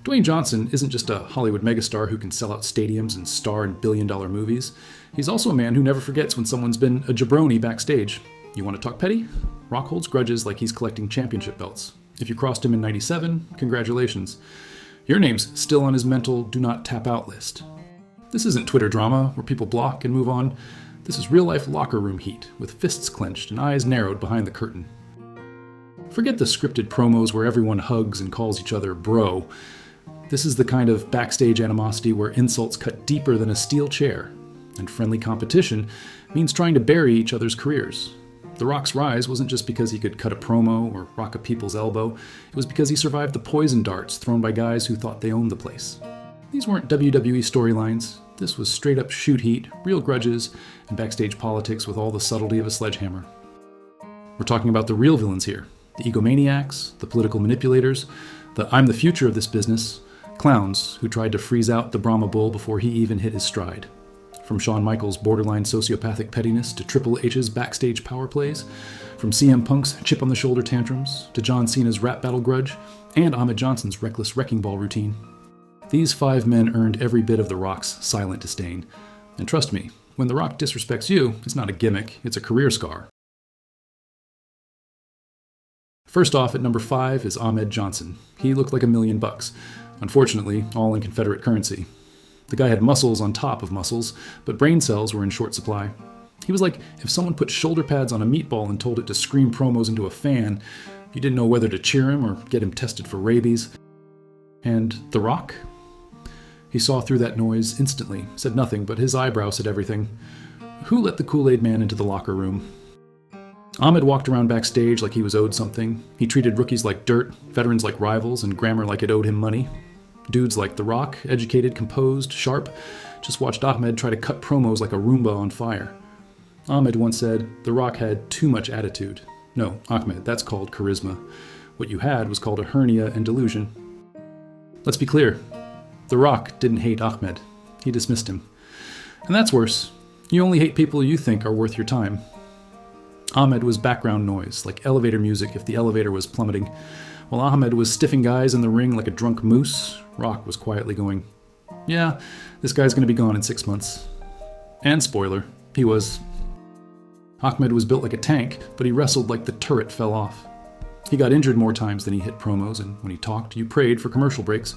Dwayne Johnson isn't just a Hollywood megastar who can sell out stadiums and star in billion-dollar movies. He's also a man who never forgets when someone's been a jabroni backstage. You want to talk petty? Rock holds grudges like he's collecting championship belts. If you crossed him in '97, congratulations. Your name's still on his mental do not tap out list. This isn't Twitter drama where people block and move on. This is real-life locker room heat, with fists clenched and eyes narrowed behind the curtain. Forget the scripted promos where everyone hugs and calls each other bro. This is the kind of backstage animosity where insults cut deeper than a steel chair, and friendly competition means trying to bury each other's careers. The Rock's rise wasn't just because he could cut a promo or rock a people's elbow, it was because he survived the poison darts thrown by guys who thought they owned the place. These weren't WWE storylines, this was straight up shoot heat, real grudges, and backstage politics with all the subtlety of a sledgehammer. We're talking about the real villains here, the egomaniacs, the political manipulators, the I'm the future of this business, clowns who tried to freeze out the Brahma Bull before he even hit his stride. From Shawn Michaels' borderline sociopathic pettiness to Triple H's backstage power plays, from CM Punk's chip-on-the-shoulder tantrums to John Cena's rap battle grudge, and Ahmed Johnson's reckless wrecking ball routine. These 5 men earned every bit of The Rock's silent disdain. And trust me, when The Rock disrespects you, it's not a gimmick, it's a career scar. First off, at number 5 is Ahmed Johnson. He looked like $1 million. Unfortunately, all in Confederate currency. The guy had muscles on top of muscles, but brain cells were in short supply. He was like if someone put shoulder pads on a meatball and told it to scream promos into a fan. You didn't know whether to cheer him or get him tested for rabies. And The Rock? He saw through that noise instantly, said nothing, but his eyebrow said everything. Who let the Kool-Aid Man into the locker room? Ahmed walked around backstage like he was owed something. He treated rookies like dirt, veterans like rivals, and grammar like it owed him money. Dudes like The Rock, educated, composed, sharp, just watched Ahmed try to cut promos like a Roomba on fire. Ahmed once said, The Rock had too much attitude. No, Ahmed, that's called charisma. What you had was called a hernia and delusion. Let's be clear. The Rock didn't hate Ahmed. He dismissed him. And that's worse. You only hate people you think are worth your time. Ahmed was background noise, like elevator music if the elevator was plummeting. While Ahmed was stiffing guys in the ring like a drunk moose, Rock was quietly going, yeah, this guy's going to be gone in 6 months. And spoiler, he was. Ahmed was built like a tank, but he wrestled like the turret fell off. He got injured more times than he hit promos, and when he talked, you prayed for commercial breaks.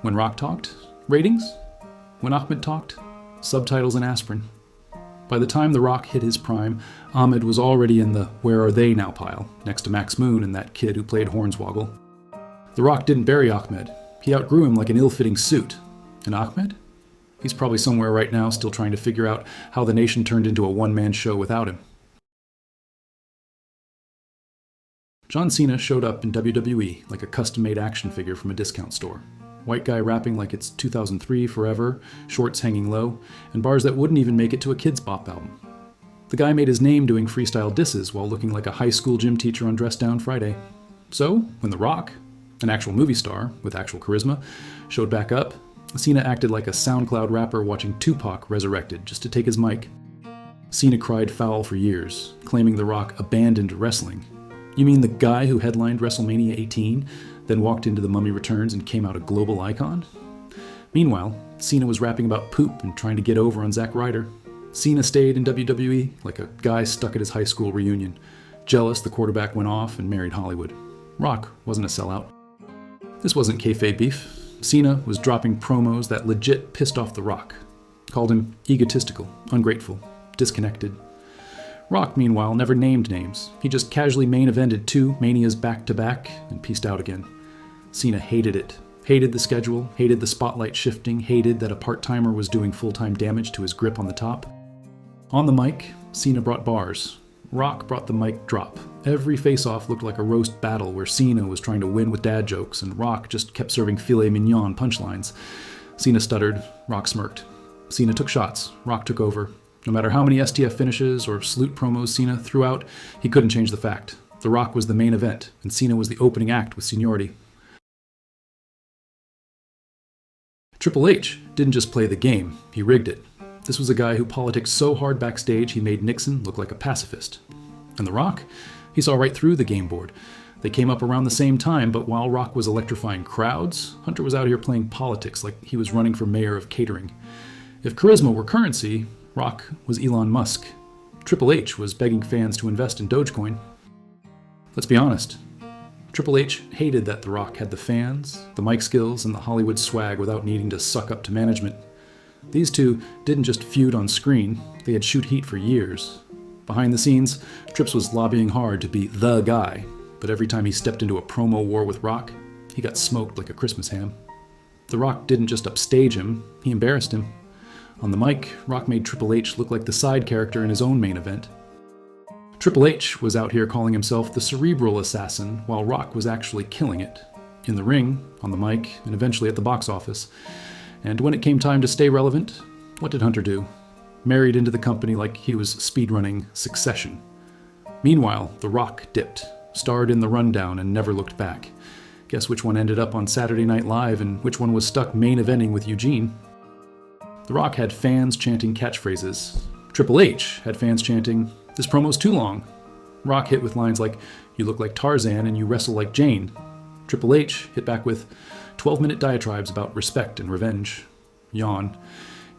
When Rock talked, ratings. When Ahmed talked, subtitles and aspirin. By the time The Rock hit his prime, Ahmed was already in the where are they now pile, next to Max Moon and that kid who played Hornswoggle. The Rock didn't bury Ahmed. He outgrew him like an ill-fitting suit. And Ahmed? He's probably somewhere right now still trying to figure out how the nation turned into a one-man show without him. John Cena showed up in WWE like a custom-made action figure from a discount store. White guy rapping like it's 2003 forever, shorts hanging low, and bars that wouldn't even make it to a Kidz Bop album. The guy made his name doing freestyle disses while looking like a high school gym teacher on Dress Down Friday. So, when The Rock, an actual movie star with actual charisma, showed back up, Cena acted like a SoundCloud rapper watching Tupac resurrected just to take his mic. Cena cried foul for years, claiming The Rock abandoned wrestling. You mean the guy who headlined WrestleMania 18, then walked into The Mummy Returns and came out a global icon? Meanwhile, Cena was rapping about poop and trying to get over on Zack Ryder. Cena stayed in WWE like a guy stuck at his high school reunion. Jealous the quarterback went off and married Hollywood. Rock wasn't a sellout. This wasn't kayfabe beef. Cena was dropping promos that legit pissed off The Rock. Called him egotistical, ungrateful, disconnected. Rock, meanwhile, never named names. He just casually main evented 2 Manias back-to-back and pieced out again. Cena hated it. Hated the schedule, hated the spotlight shifting, hated that a part-timer was doing full-time damage to his grip on the top. On the mic, Cena brought bars. Rock brought the mic drop. Every face-off looked like a roast battle where Cena was trying to win with dad jokes and Rock just kept serving filet mignon punchlines. Cena stuttered, Rock smirked. Cena took shots, Rock took over. No matter how many STF finishes or salute promos Cena threw out, he couldn't change the fact. The Rock was the main event, and Cena was the opening act with seniority. Triple H didn't just play the game, he rigged it. This was a guy who politicked so hard backstage he made Nixon look like a pacifist. And The Rock? He saw right through the game board. They came up around the same time, but while Rock was electrifying crowds, Hunter was out here playing politics like he was running for mayor of catering. If charisma were currency, Rock was Elon Musk. Triple H was begging fans to invest in Dogecoin. Let's be honest. Triple H hated that The Rock had the fans, the mic skills, and the Hollywood swag without needing to suck up to management. These two didn't just feud on screen, they had shoot heat for years. Behind the scenes, Trips was lobbying hard to be the guy, but every time he stepped into a promo war with Rock, he got smoked like a Christmas ham. The Rock didn't just upstage him, he embarrassed him. On the mic, Rock made Triple H look like the side character in his own main event. Triple H was out here calling himself the cerebral assassin, while Rock was actually killing it. In the ring, on the mic, and eventually at the box office. And when it came time to stay relevant, what did Hunter do? Married into the company like he was speedrunning Succession. Meanwhile, The Rock dipped, starred in The Rundown, and never looked back. Guess which one ended up on Saturday Night Live and which one was stuck main eventing with Eugene? The Rock had fans chanting catchphrases. Triple H had fans chanting, "This promo's too long." Rock hit with lines like, "You look like Tarzan and you wrestle like Jane." Triple H hit back with 12-minute diatribes about respect and revenge. Yawn.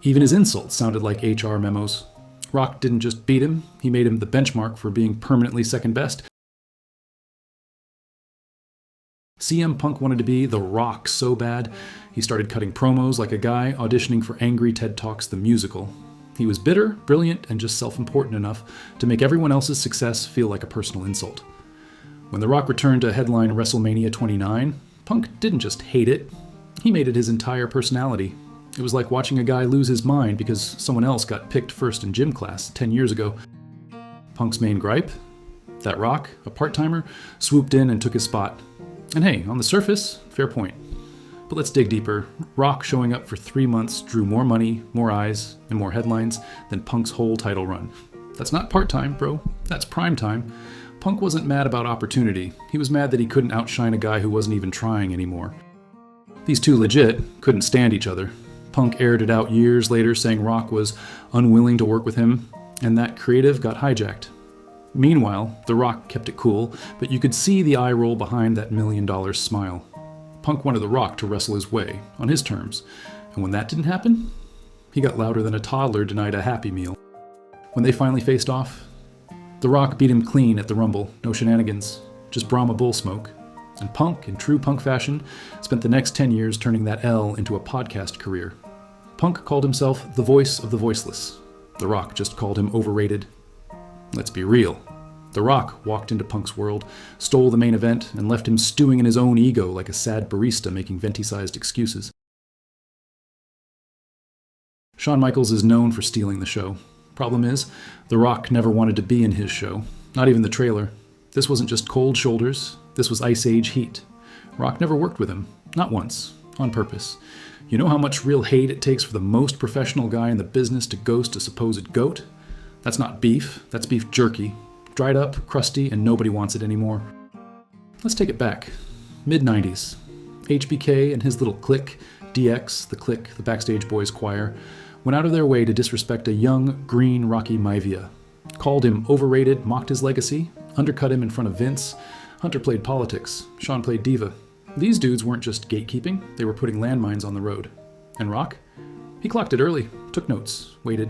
Even his insults sounded like HR memos. Rock didn't just beat him, he made him the benchmark for being permanently second best. CM Punk wanted to be The Rock so bad, he started cutting promos like a guy auditioning for Angry Ted Talks the Musical. He was bitter, brilliant, and just self-important enough to make everyone else's success feel like a personal insult. When The Rock returned to headline WrestleMania 29, Punk didn't just hate it, he made it his entire personality. It was like watching a guy lose his mind because someone else got picked first in gym class 10 years ago. Punk's main gripe? That Rock, a part-timer, swooped in and took his spot. And hey, on the surface, fair point. But let's dig deeper. Rock showing up for 3 months drew more money, more eyes, and more headlines than Punk's whole title run. That's not part-time, bro. That's prime time. Punk wasn't mad about opportunity. He was mad that he couldn't outshine a guy who wasn't even trying anymore. These two legit couldn't stand each other. Punk aired it out years later saying Rock was unwilling to work with him, and that creative got hijacked. Meanwhile, The Rock kept it cool, but you could see the eye roll behind that $1 million smile. Punk wanted The Rock to wrestle his way, on his terms, and when that didn't happen, he got louder than a toddler denied a Happy Meal. When they finally faced off, The Rock beat him clean at the Rumble, no shenanigans, just Brahma bull smoke. And Punk, in true Punk fashion, spent the next 10 years turning that L into a podcast career. Punk called himself the voice of the voiceless. The Rock just called him overrated. Let's be real. The Rock walked into Punk's world, stole the main event, and left him stewing in his own ego like a sad barista making venti-sized excuses. Shawn Michaels is known for stealing the show. Problem is, The Rock never wanted to be in his show, not even the trailer. This wasn't just cold shoulders, this was Ice Age heat. Rock never worked with him, not once, on purpose. You know how much real hate it takes for the most professional guy in the business to ghost a supposed goat? That's not beef, that's beef jerky. Dried up, crusty, and nobody wants it anymore. Let's take it back. Mid-90s. HBK and his little clique, DX, the clique, the Backstage Boys Choir, went out of their way to disrespect a young, green Rocky Maivia. Called him overrated, mocked his legacy, undercut him in front of Vince. Hunter played politics, Shawn played diva. These dudes weren't just gatekeeping, they were putting landmines on the road. And Rock? He clocked it early, took notes, waited.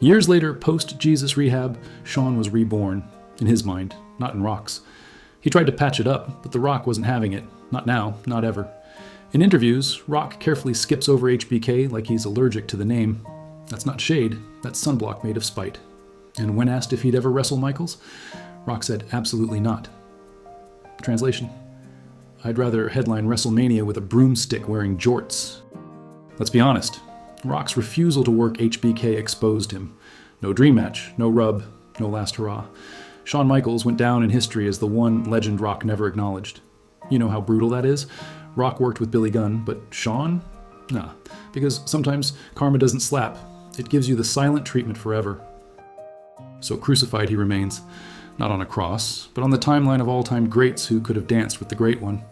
Years later, post-Jesus rehab, Shawn was reborn, in his mind, not in Rock's. He tried to patch it up, but The Rock wasn't having it. Not now, not ever. In interviews, Rock carefully skips over HBK like he's allergic to the name. That's not shade, that's sunblock made of spite. And when asked if he'd ever wrestle Michaels, Rock said absolutely not. Translation: I'd rather headline WrestleMania with a broomstick wearing jorts. Let's be honest, Rock's refusal to work HBK exposed him. No dream match, no rub, no last hurrah. Shawn Michaels went down in history as the one legend Rock never acknowledged. You know how brutal that is? Rock worked with Billy Gunn, but Shawn? Nah, because sometimes karma doesn't slap. It gives you the silent treatment forever. So crucified he remains, not on a cross, but on the timeline of all-time greats who could have danced with the Great One,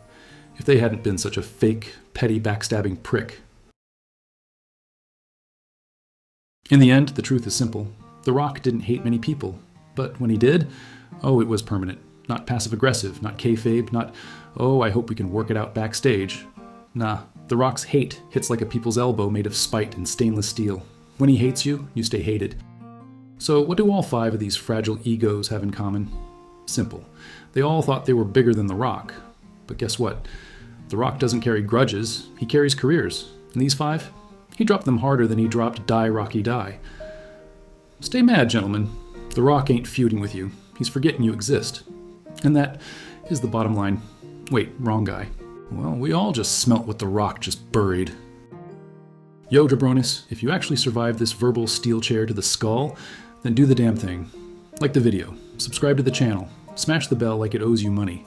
if they hadn't been such a fake, petty, backstabbing prick. In the end, the truth is simple. The Rock didn't hate many people, but when he did, oh, it was permanent. Not passive-aggressive, not kayfabe, not, oh, I hope we can work it out backstage. Nah, The Rock's hate hits like a people's elbow made of spite and stainless steel. When he hates you, you stay hated. So what do all 5 of these fragile egos have in common? Simple. They all thought they were bigger than The Rock. But guess what? The Rock doesn't carry grudges, he carries careers. And these 5? He dropped them harder than he dropped Die Rocky Die. Stay mad, gentlemen. The Rock ain't feuding with you. He's forgetting you exist. And that is the bottom line. Wait, wrong guy. Well, we all just smelt what The Rock just buried. Yo, jabronis, if you actually survive this verbal steel chair to the skull, then do the damn thing. Like the video, subscribe to the channel, smash the bell like it owes you money.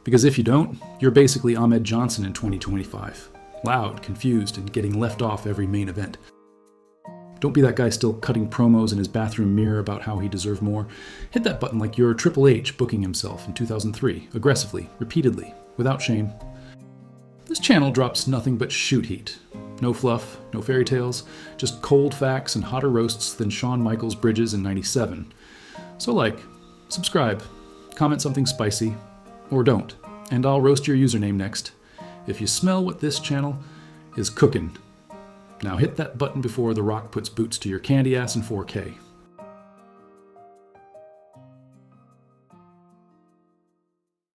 Because if you don't, you're basically Ahmed Johnson in 2025. Loud, confused, and getting left off every main event. Don't be that guy still cutting promos in his bathroom mirror about how he deserved more. Hit that button like you're Triple H booking himself in 2003, aggressively, repeatedly, without shame. This channel drops nothing but shoot heat. No fluff, no fairy tales, just cold facts and hotter roasts than Shawn Michaels' bridges in '97. So like, subscribe, comment something spicy, or don't, and I'll roast your username next. If you smell what this channel is cooking, now hit that button before The Rock puts boots to your candy ass in 4K.